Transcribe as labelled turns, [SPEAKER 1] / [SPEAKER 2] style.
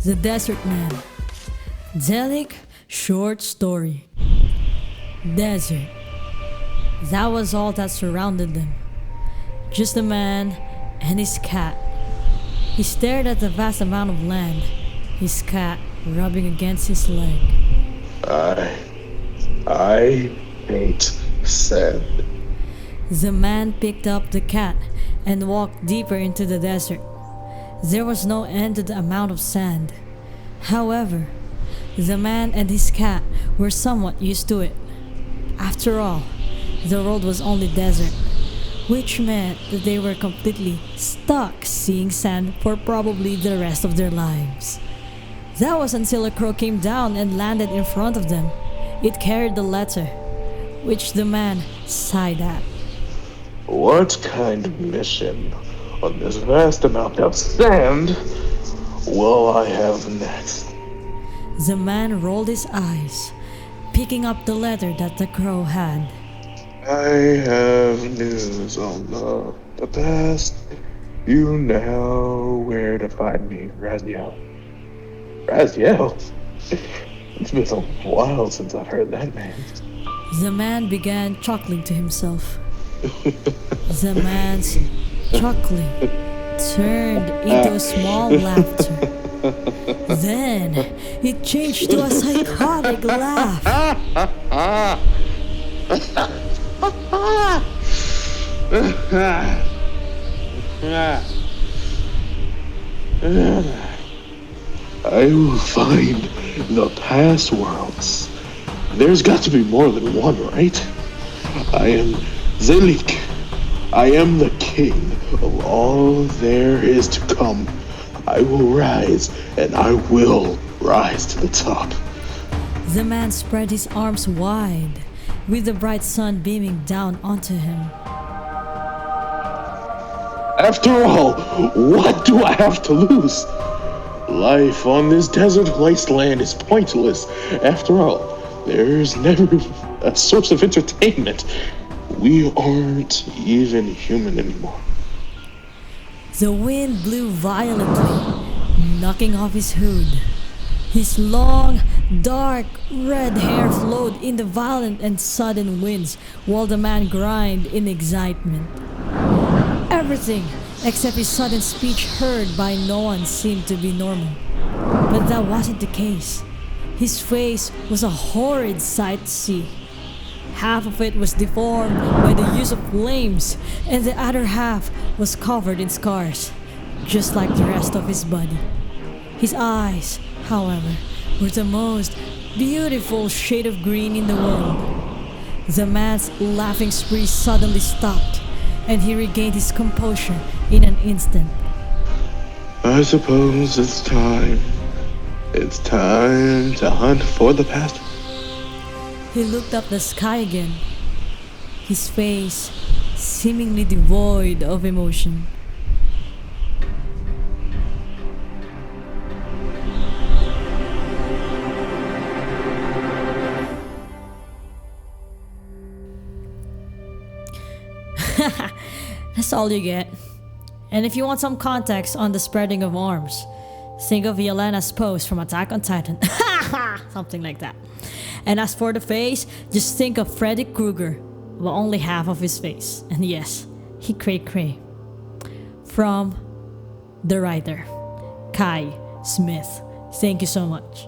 [SPEAKER 1] The Desert Man. Dzelic short story. Desert. That was all that surrounded them. Just a man and his cat. He stared at the vast amount of land, his cat rubbing against his leg.
[SPEAKER 2] I hate sand.
[SPEAKER 1] The man picked up the cat and walked deeper into the desert. There was no end to the amount of sand. However, the man and his cat were somewhat used to it. After all, the world was only desert, which meant that they were completely stuck seeing sand for probably the rest of their lives. That was until a crow came down and landed in front of them. It carried the letter, which the man sighed at.
[SPEAKER 2] What kind of mission on this vast amount of sand will I have next?
[SPEAKER 1] The man rolled his eyes, picking up the letter that the crow had.
[SPEAKER 2] I have news on the past. You know where to find me, Raziel. Raziel? It's been a while since I've heard that name.
[SPEAKER 1] The man began chuckling to himself. The man's chuckling turned into a small laughter. Then it changed to a psychotic laugh.
[SPEAKER 2] I will find the past worlds. There's got to be more than one, right? I am Dzelic. I am the king of all there is to come. I will rise, and I will rise to the top.
[SPEAKER 1] The man spread his arms wide, with the bright sun beaming down onto him.
[SPEAKER 2] After all, what do I have to lose? Life on this desert wasteland is pointless. After all, there's never a source of entertainment. We aren't even human anymore.
[SPEAKER 1] The wind blew violently, knocking off his hood. His long, dark, red hair flowed in the violent and sudden winds while the man grinned in excitement. Everything except his sudden speech heard by no one seemed to be normal. But that wasn't the case. His face was a horrid sight to see. Half of it was deformed by the use of flames, and the other half was covered in scars, just like the rest of his body. His eyes, however, were the most beautiful shade of green in the world. The man's laughing spree suddenly stopped, and he regained his composure in an instant.
[SPEAKER 2] I suppose it's time. It's time to hunt for the past.
[SPEAKER 1] He looked up the sky again, his face seemingly devoid of emotion. That's all you get. And if you want some context on the spreading of arms, think of Yelena's pose from Attack on Titan. Something like that. And as for the face, just think of Freddy Krueger, but only half of his face. And yes, he cray. From the writer, Kai Smith. Thank you so much.